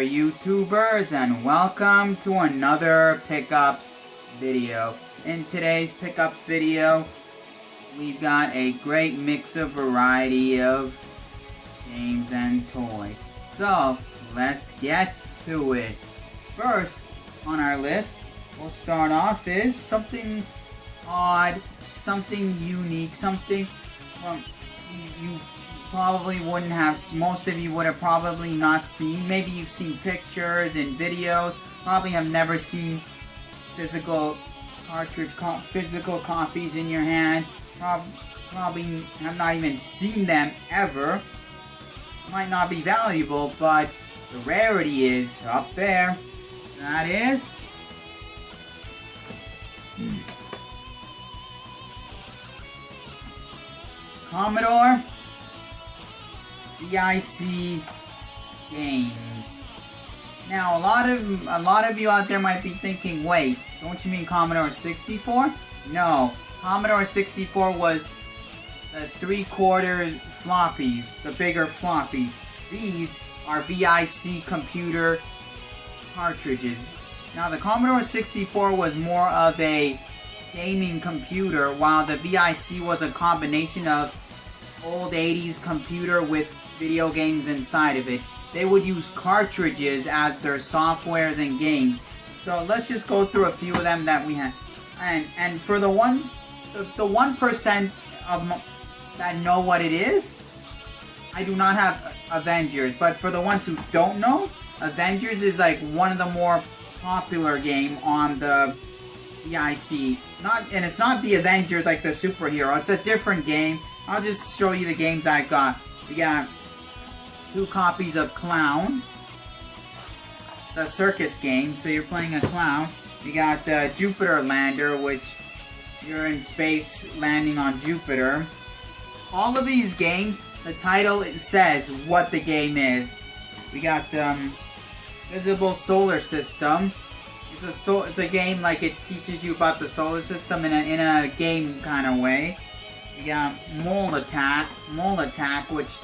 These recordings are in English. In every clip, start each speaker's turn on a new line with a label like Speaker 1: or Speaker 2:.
Speaker 1: YouTubers, and welcome to another pickups video. In today's pickups video, we've got a great mix of variety of games and toys. So, let's get to it. First on our list, we'll start off is something odd, something unique, something you probably wouldn't have, most of you would have probably not seen. Maybe you've seen pictures and videos, probably have never seen physical physical copies in your hand, probably have not even seen them ever. Might not be valuable, but the rarity is up there. That is Commodore VIC games. Now, a lot of you out there might be thinking, wait, don't you mean Commodore 64? No, Commodore 64 was the 3/4 floppies, the bigger floppies. These are VIC computer cartridges. Now, the Commodore 64 was more of a gaming computer, while the VIC was a combination of old 80s computer with video games inside of it. They would use cartridges as their softwares and games. So let's just go through a few of them that we have. And for the 1% of that know what it is, I do not have Avengers. But for the ones who don't know, Avengers is like one of the more popular game on the VIC. And it's not the Avengers like the superhero. It's a different game. I'll just show you the games I got. We got 2 copies of Clown, the circus game, so you're playing a clown. We got the Jupiter Lander, which you're in space landing on Jupiter. All of these games, the title, it says what the game is. We got Visible Solar System. It's a game like it teaches you about the solar system in a game kind of way. We got Mole Attack, which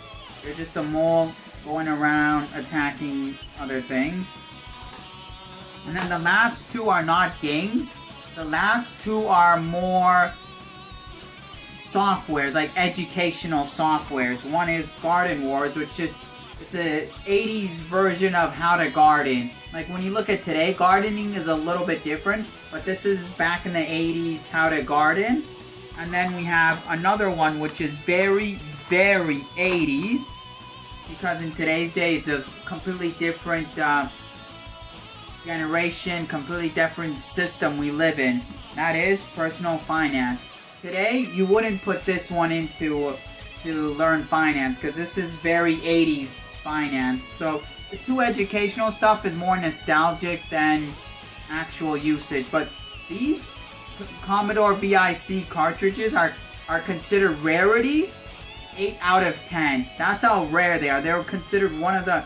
Speaker 1: you're just a mole going around attacking other things. And then the last 2 are not games. The last 2 are more software, like educational softwares. One is Garden Wars, which is the 80s version of how to garden. Like when you look at today, gardening is a little bit different, but this is back in the 80s how to garden. And then we have another one which is very, very 80s, because in today's day it's a completely different generation, completely different system we live in. That is personal finance. Today you wouldn't put this one into to learn finance, because this is very 80s finance. So the 2 educational stuff is more nostalgic than actual usage, but these Commodore VIC cartridges are considered rarity 8 out of 10. That's how rare they are. They're considered one of the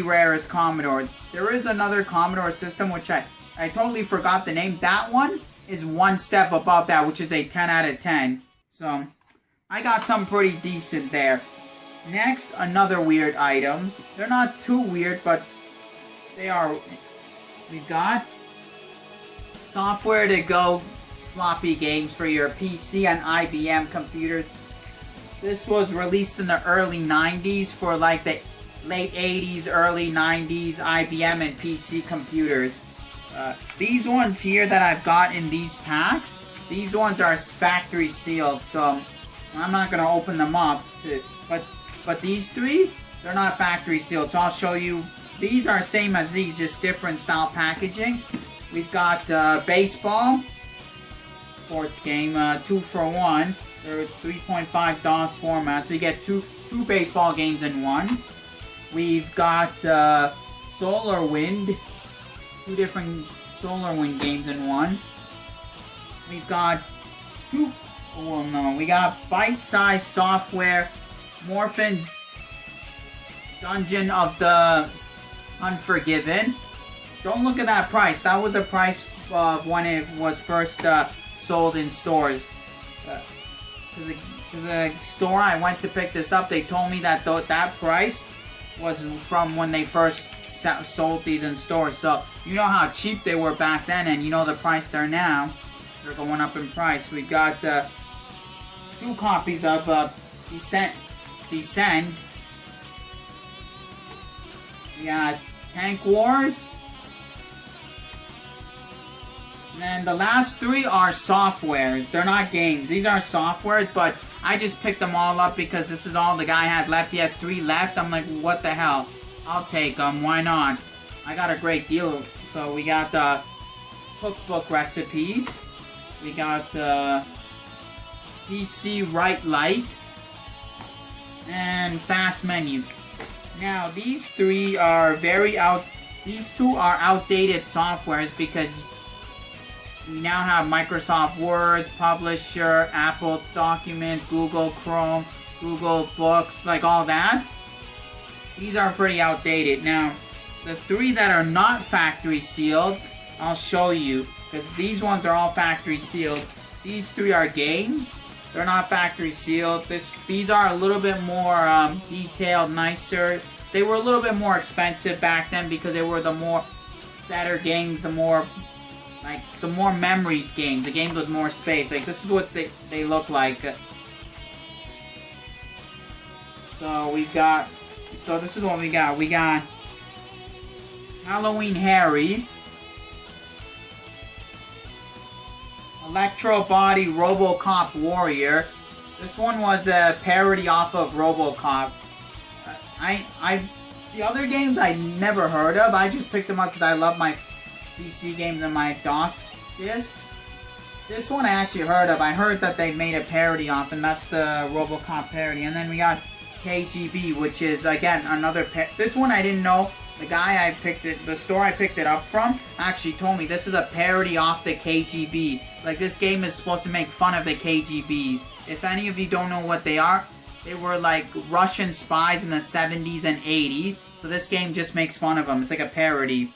Speaker 1: rarest Commodores. There is another Commodore system which I totally forgot the name. That one is one step above that, which is a 10 out of 10. So I got some pretty decent there. Next, another weird items. They're not too weird, but they are. We got software to go floppy games for your PC and IBM computers. This was released in the early 90s for like the late 80s, early 90s IBM and PC computers. These ones here that I've got in these packs, these ones are factory sealed, so I'm not going to open them up. But these 3, they're not factory sealed, so I'll show you. These are same as these, just different style packaging. We've got baseball, sports game, 2 for 1. They're 3.5 DOS format, so you get two baseball games in one. We've got Solar Wind, 2 different Solar Wind games in one. We've got we got bite-sized software, Morphin's Dungeon of the Unforgiven. Don't look at that price. That was the price of when it was first sold in stores. The store I went to pick this up, they told me that that price was from when they first sold these in stores. So you know how cheap they were back then, and you know the price they're now. They're going up in price. We got 2 copies of Descend. We got Tank Wars. And then the last 3 are softwares. They're not games. These are softwares, but I just picked them all up because this is all the guy had left. He had 3 left. I'm like, what the hell? I'll take them. Why not? I got a great deal. So we got the cookbook recipes. We got the PC Right Light. And Fast Menu. Now, these 3 are these 2 are outdated softwares because we now have Microsoft Word, Publisher, Apple Document, Google Chrome, Google Books, like all that. These are pretty outdated. Now, the 3 that are not factory sealed, I'll show you, because these ones are all factory sealed. These 3 are games. They're not factory sealed. These are a little bit more detailed, nicer. They were a little bit more expensive back then because they were the more better games, the more memory games, the games with more space. Like, this is what they look like. So this is what we got. We got Halloween Harry, Electro Body RoboCop Warrior. This one was a parody off of RoboCop. The other games I never heard of. I just picked them up because I love my PC games and my DOS discs. This one I actually heard of. I heard that they made a parody off, and that's the RoboCop parody. And then we got KGB, which is again another. This one I didn't know. The guy the store I picked it up from, actually told me this is a parody off the KGB. Like, this game is supposed to make fun of the KGBs. If any of you don't know what they are, they were like Russian spies in the 70s and 80s. So this game just makes fun of them. It's like a parody.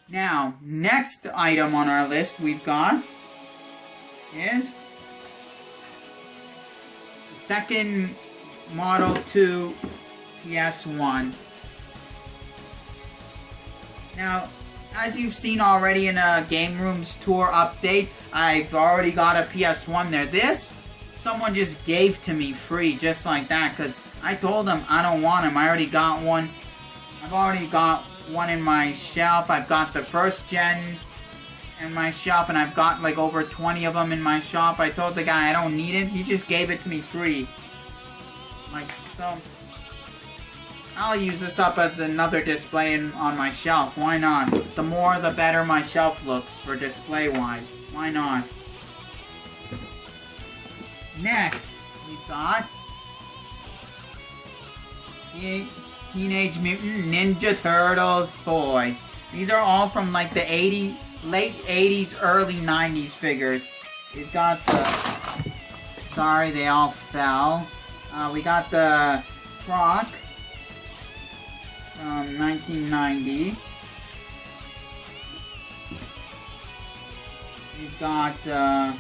Speaker 1: Now, next item on our list we've got is the second Model 2 PS1. Now, as you've seen already in a Game Rooms tour update, I've already got a PS1 there. This, someone just gave to me free, just like that, because I told them I don't want them. I already got one. I've already got one in my shelf. I've got the first gen in my shelf, and I've got like over 20 of them in my shop. I told the guy I don't need it. He just gave it to me free. Like, so I'll use this up as another display on my shelf. Why not? The more the better my shelf looks for display wise. Why not? Next, we got Teenage Mutant Ninja Turtles toys. These are all from like the late 80s, early 90s figures. We've got the... Sorry, they all fell. We got the Croc from 1990. We've got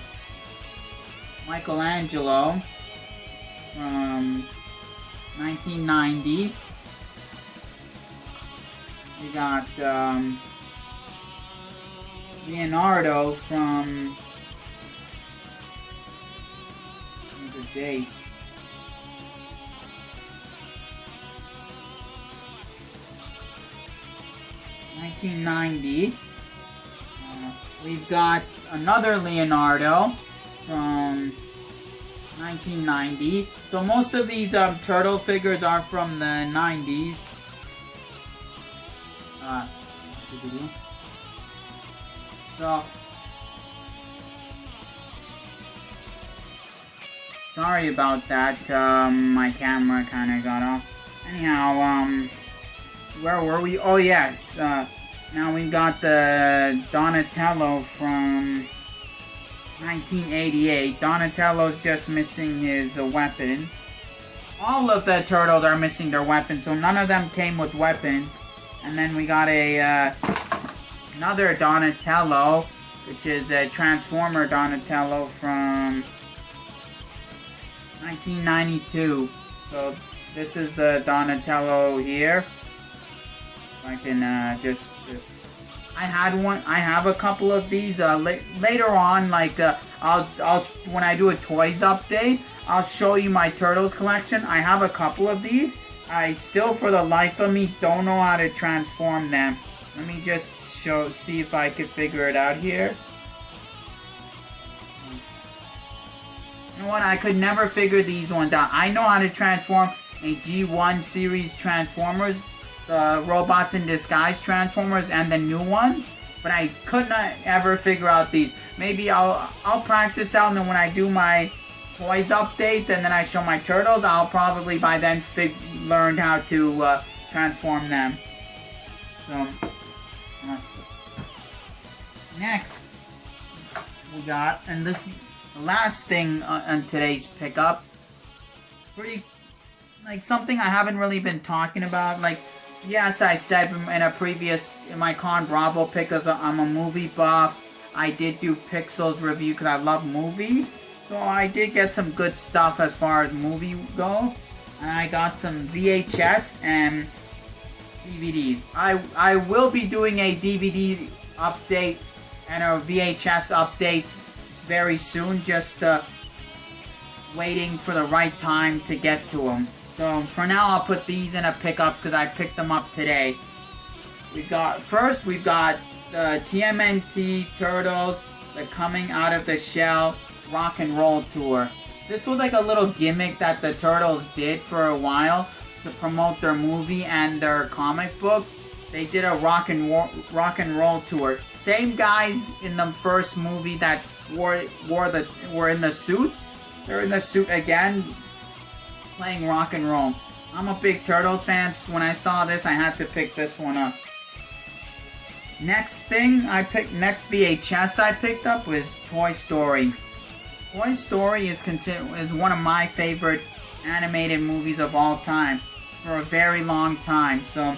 Speaker 1: Michelangelo from 1990. We got Leonardo from the date. $1990. We've got another Leonardo from 1990. So most of these turtle figures are from the 90s. So sorry about that. My camera kind of got off. Anyhow, where were we? Oh yes. Now we got the Donatello from 1988. Donatello's just missing his weapon. All of the turtles are missing their weapons, so none of them came with weapons. And then we got another Donatello, which is a Transformer Donatello from 1992. So this is the Donatello here. I can I had one. I have a couple of these. Later on, like I'll when I do a toys update, I'll show you my Turtles collection. I have a couple of these. I still, for the life of me, don't know how to transform them. Let me just see if I can figure it out here. You know what? I could never figure these ones out. I know how to transform a G1 series Transformers, the Robots in Disguise Transformers, and the new ones, but I could not ever figure out these. Maybe I'll practice out, and then when I do my toys update, and then I show my Turtles, I'll probably by then learn how to transform them. So next we got, and this the last thing on today's pickup, pretty like something I haven't really been talking about. Like, yes, I said in my Con Bravo pick, I'm a movie buff. I did do Pixels review because I love movies. So I did get some good stuff as far as movie go. And I got some VHS and DVDs. I will be doing a DVD update and a VHS update very soon. Just waiting for the right time to get to them. So for now, I'll put these in a pickups because I picked them up today. We've got the TMNT Turtles, the Coming Out of the Shell Rock and Roll Tour. This was like a little gimmick that the Turtles did for a while to promote their movie and their comic book. They did a rock and roll tour. Same guys in the first movie that were in the suit. They're in the suit again, playing rock and roll. I'm a big Turtles fan. So when I saw this, I had to pick this one up. Next VHS I picked up was Toy Story. Toy Story is one of my favorite animated movies of all time for a very long time. So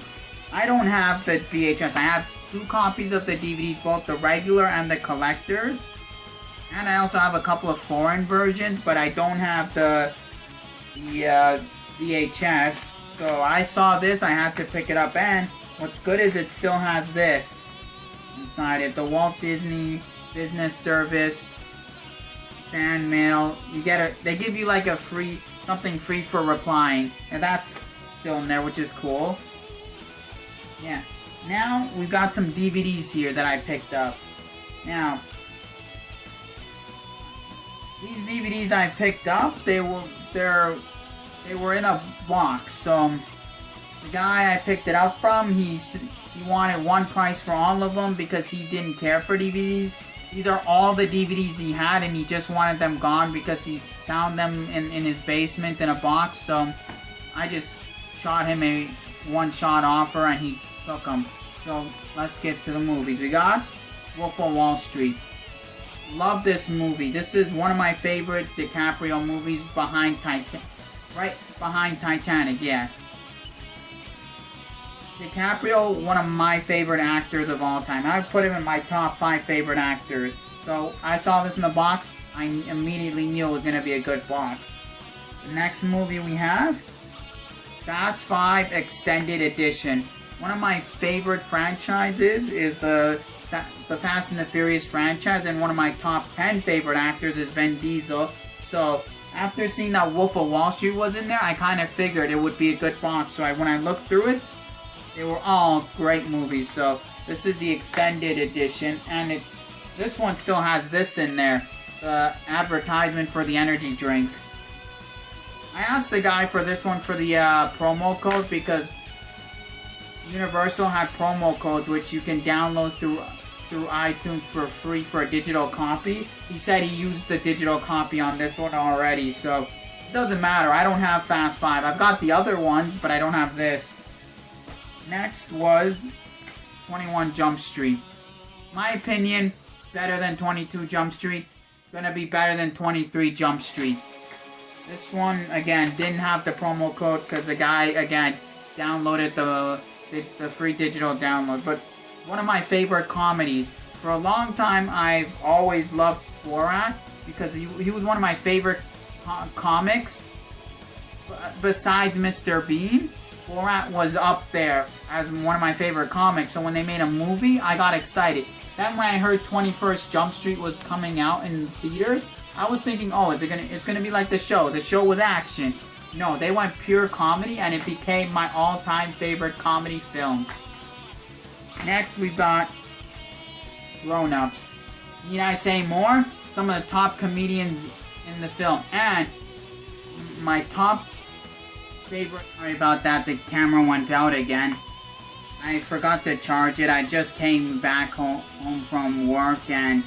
Speaker 1: I don't have the VHS. I have 2 copies of the DVDs, both the regular and the collectors. And I also have a couple of foreign versions, but I don't have the VHS. So I saw this, I had to pick it up, and what's good is it still has this inside it, the Walt Disney Business Service fan mail. They give you like something free for replying, and that's still in there, which is cool. Yeah. Now we've got some DVDs here that I picked up. Now these DVDs I picked up, they were in a box. So the guy I picked it up from, he wanted one price for all of them because he didn't care for DVDs. These are all the DVDs he had, and he just wanted them gone because he found them in his basement in a box. So I just shot him a one-shot offer, and he took them. So let's get to the movies. We got Wolf of Wall Street. Love this movie. This is one of my favorite DiCaprio movies, right behind Titanic, yes. DiCaprio, one of my favorite actors of all time. I would put him in my top 5 favorite actors. So I saw this in the box, I immediately knew it was going to be a good box. The next movie we have, Fast 5 Extended Edition. One of my favorite franchises is the Fast and the Furious franchise, and one of my top 10 favorite actors is Vin Diesel. So after seeing that Wolf of Wall Street was in there, I kind of figured it would be a good box. So when I looked through it, they were all great movies. So this is the extended edition, and this one still has this in there, the advertisement for the energy drink. I asked the guy for this one for the promo code because Universal had promo codes which you can download through iTunes for free for a digital copy. He said he used the digital copy on this one already, so it doesn't matter. I don't have Fast 5. I've got the other ones, but I don't have this. Next was 21 Jump Street. My opinion, better than 22 Jump Street. Gonna be better than 23 Jump Street. This one, again, didn't have the promo code because the guy, again, downloaded the free digital download. But one of my favorite comedies. For a long time, I've always loved Borat because he was one of my favorite comics. besides Mr. Bean, Borat was up there as one of my favorite comics. So when they made a movie, I got excited. Then when I heard 21st Jump Street was coming out in theaters, I was thinking, oh, it's gonna be like the show. The show was action. No, they went pure comedy, and it became my all-time favorite comedy film. Next, we got Grown Ups. Need I say more? Some of the top comedians in the film. And my top favorite... Sorry about that, the camera went out again. I forgot to charge it. I just came back home from work and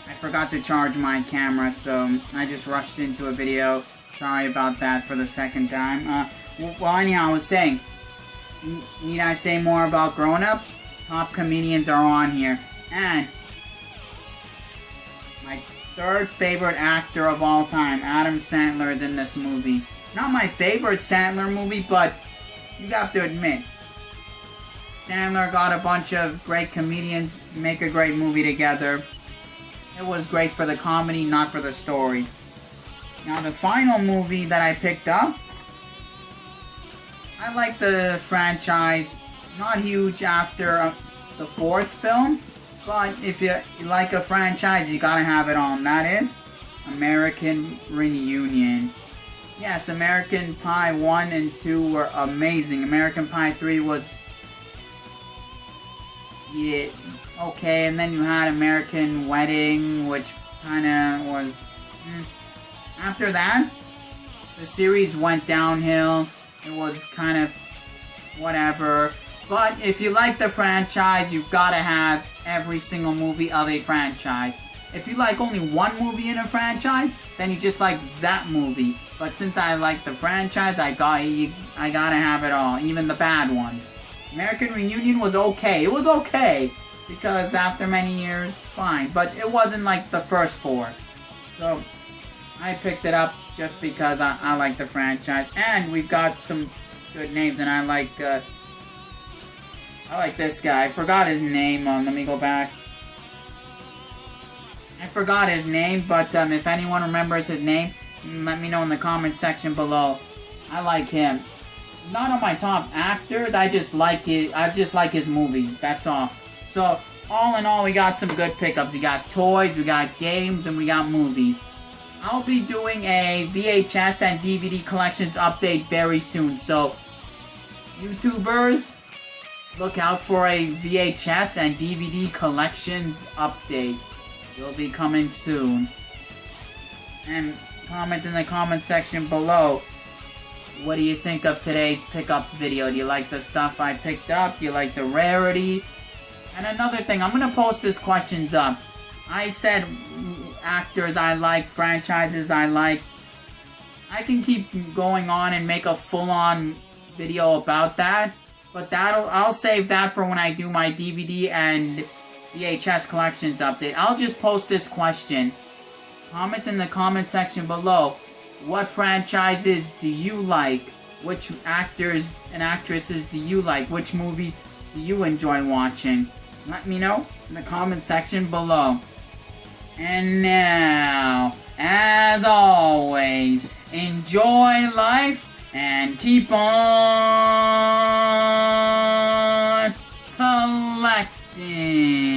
Speaker 1: I forgot to charge my camera, so I just rushed into a video. Sorry about that for the second time. Well, anyhow, I was saying, need I say more about Grown Ups? Top comedians are on here. And my third favorite actor of all time, Adam Sandler, is in this movie. Not my favorite Sandler movie, but you have to admit, Sandler got a bunch of great comedians make a great movie together. It was great for the comedy, not for the story. Now the final movie that I picked up, I like the franchise. Not huge after the fourth film, but if you like a franchise, you gotta have it on. That is American Reunion. Yes, American Pie 1 and 2 were amazing. American Pie 3 was... yeah, okay, and then you had American Wedding, which kinda was... After that, the series went downhill. It was kind of whatever. But if you like the franchise, you've gotta have every single movie of a franchise. If you like only one movie in a franchise, then you just like that movie. But since I like the franchise, I gotta have it all, even the bad ones. American Reunion was okay. It was okay, because after many years, fine. But it wasn't like the first four. So, I picked it up just because I like the franchise. And we've got some good names, and I like this guy. I forgot his name. Let me go back. I forgot his name, but if anyone remembers his name, let me know in the comment section below. I like him. Not on my top actors, I just like his movies, that's all. So, all in all, we got some good pickups. We got toys, we got games, and we got movies. I'll be doing a VHS and DVD collections update very soon, so YouTubers, look out for a VHS and DVD collections update. It'll be coming soon. And comment in the comment section below. What do you think of today's pickups video? Do you like the stuff I picked up? Do you like the rarity? And another thing, I'm gonna post this questions up. I said actors I like, franchises I like. I can keep going on and make a full-on video about that, but I'll save that for when I do my DVD and VHS collections update. I'll just post this question. Comment in the comment section below. What franchises do you like? Which actors and actresses do you like? Which movies do you enjoy watching? Let me know in the comment section below. And now, as always, enjoy life and keep on collecting.